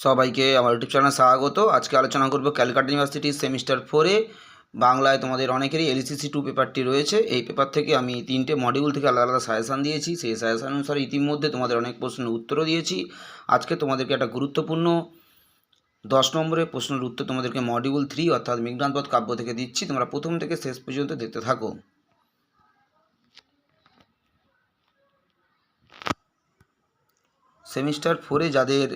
সবাইকে আমার ইউটিউব চ্যানেলে স্বাগত। আজকে আলোচনা করব ক্যালকাটা ইউনিভার্সিটির সেমিস্টার 4-এ বাংলায় তোমাদের অনেকেরই এলসিসি 2 পেপারটি রয়েছে। এই পেপার থেকে আমি 3টে মডিউল থেকে আলাদা আলাদা সাজেশান দিয়েছি। সেই সাজেশান অনুসারে ইতিমধ্যে তোমাদের অনেক প্রশ্নের উত্তরও দিয়েছি। আজকে তোমাদেরকে একটা গুরুত্বপূর্ণ 10 নম্বরের প্রশ্নের উত্তর তোমাদেরকে মডিউল 3 অর্থাৎ মেঘনাদবধ কাব্য থেকে দিচ্ছি। তোমরা প্রথম থেকে শেষ পর্যন্ত দেখতে থাকো। সেমিস্টার 4-এ যাদের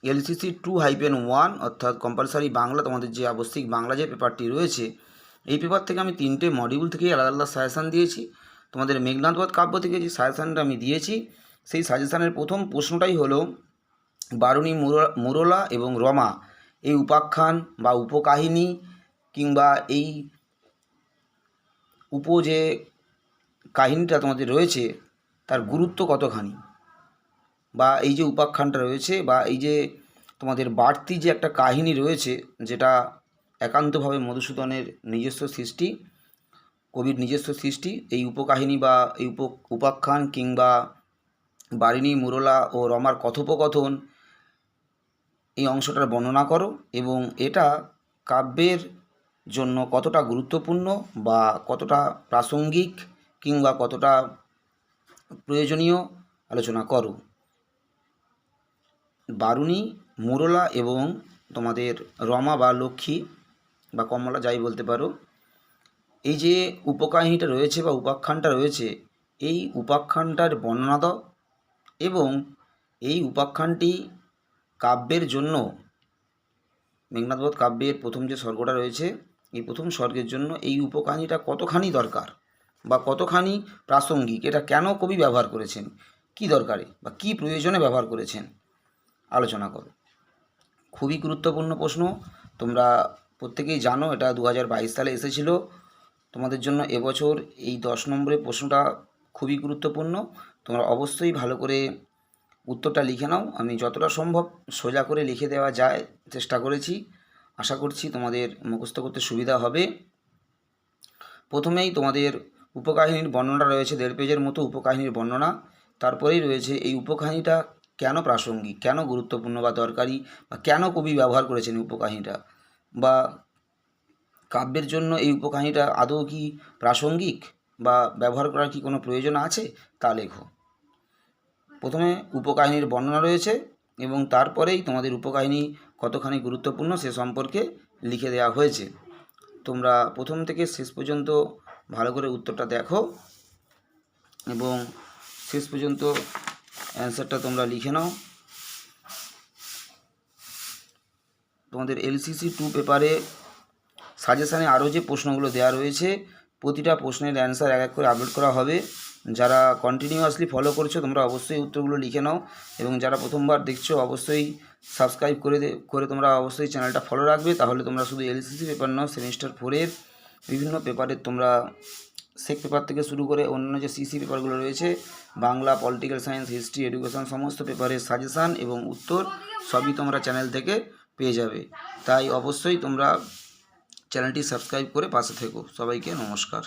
এলসিসি 2-1 অর্থাৎ কম্পালসারি বাংলা, তোমাদের যে আবশ্যিক বাংলা যে পেপারটি রয়েছে, এই পেপার থেকে আমি 3টে মডিউল থেকেই আলাদা আলাদা সাজেশান দিয়েছি। তোমাদের মেঘনাদবধ কাব্য থেকে যে সাজেশানটা আমি দিয়েছি, সেই সাজেশানের প্রথম প্রশ্নটাই হলো বারুণী মুরলা এবং রমা এই উপাখ্যান বা উপকাহিনী কিংবা এই যে কাহিনীটা তোমাদের রয়েছে তার গুরুত্ব কতখানি, বা এই যে উপাখ্যানটা রয়েছে বা এই যে তোমাদের বাড়তি যে একটা কাহিনী রয়েছে যেটা একান্তভাবে মধুসূদনের নিজস্ব সৃষ্টি, কবির নিজস্ব সৃষ্টি, এই উপকাহিনী বা এই উপাখ্যান কিংবা বারিণী মুরলা ও রমার কথোপকথন, এই অংশটার বর্ণনা করো এবং এটা কাব্যের জন্য কতটা গুরুত্বপূর্ণ বা কতটা প্রাসঙ্গিক কিংবা কতটা প্রয়োজনীয় আলোচনা করো। বারুণী মুরলা এবং তোমাদের রমা বা লক্ষ্মী বা কমলা যাই বলতে পারো, এই যে উপকাহিনীটা রয়েছে বা উপাখ্যানটা রয়েছে, এই উপাখ্যানটার বর্ণনা দাও এবং এই উপাখ্যানটি কাব্যের জন্য, মেঘনাদবধ কাব্যের প্রথম যে স্বর্গটা রয়েছে, এই প্রথম স্বর্গের জন্য এই উপকাহিনীটা কতখানি দরকার বা কতখানি প্রাসঙ্গিক, এটা কেন কবি ব্যবহার করেছেন, কি দরকারে বা কি প্রয়োজনে ব্যবহার করেছেন, আলোচনা করো। খুবই গুরুত্বপূর্ণ প্রশ্ন। তোমরা প্রত্যেকেই জানো এটা 2022 সালে এসেছিল। তোমাদের জন্য এবছর এই 10 নম্বরের প্রশ্নটা খুবই গুরুত্বপূর্ণ। তোমরা অবশ্যই ভালো করে উত্তরটা লিখে নাও। আমি যতটা সম্ভব সোজা করে লিখে দেওয়া যায় চেষ্টা করেছি। আশা করছি তোমাদের মুখস্থ করতে সুবিধা হবে। প্রথমেই তোমাদের উপকাহিনীর বর্ণনা রয়েছে 1.5 পেজের মতো উপকাহিনীর বর্ণনা। তারপরেই রয়েছে এই উপকাহিনীটা কেন প্রাসঙ্গিক, কেন গুরুত্বপূর্ণ বা দরকারি, বা কেন কবি ব্যবহার করেছেন উপকাহিনীটা, বা কাব্যের জন্য এই উপকাহিনীটা আদৌ কি প্রাসঙ্গিক বা ব্যবহার করার কি কোনো প্রয়োজন আছে, তা লেখো। প্রথমে উপকাহিনীর বর্ণনা রয়েছে এবং তারপরেই তোমাদের উপকাহিনী কতখানি গুরুত্বপূর্ণ সে সম্পর্কে লিখে দেওয়া হয়েছে। তোমরা প্রথম থেকে শেষ পর্যন্ত ভালো করে উত্তরটা দেখো এবং শেষ পর্যন্ত অ্যান্সারটা তোমরা লিখে নাও। তোমাদের এলসিসি 2 পেপারে সাজেশানে আরও যে প্রশ্নগুলো দেওয়া রয়েছে, প্রতিটা প্রশ্নের অ্যান্সার এক এক করে আপলোড করা হবে। যারা কন্টিনিউয়াসলি ফলো করছো তোমরা অবশ্যই উত্তরগুলো লিখে নাও এবং যারা প্রথমবার দেখছো অবশ্যই সাবস্ক্রাইব করে তোমরা অবশ্যই চ্যানেলটা ফলো রাখবে। তাহলে তোমরা শুধু এলসিসি পেপার নাও, সেমিস্টার 4-এর বিভিন্ন পেপারের তোমরা সেক পেপার থেকে শুরু করে অন্যান্য যে সিসি পেপারগুলো রয়েছে, Bangla, political science, history, education, সমস্ত পেপারের সাজেশান এবং উত্তর সবই তোমরা চ্যানেল থেকে পেয়ে যাবে। তাই অবশ্যই তোমরা চ্যানেলটি সাবস্ক্রাইব করে পাশে থেকো। সবাইকে নমস্কার।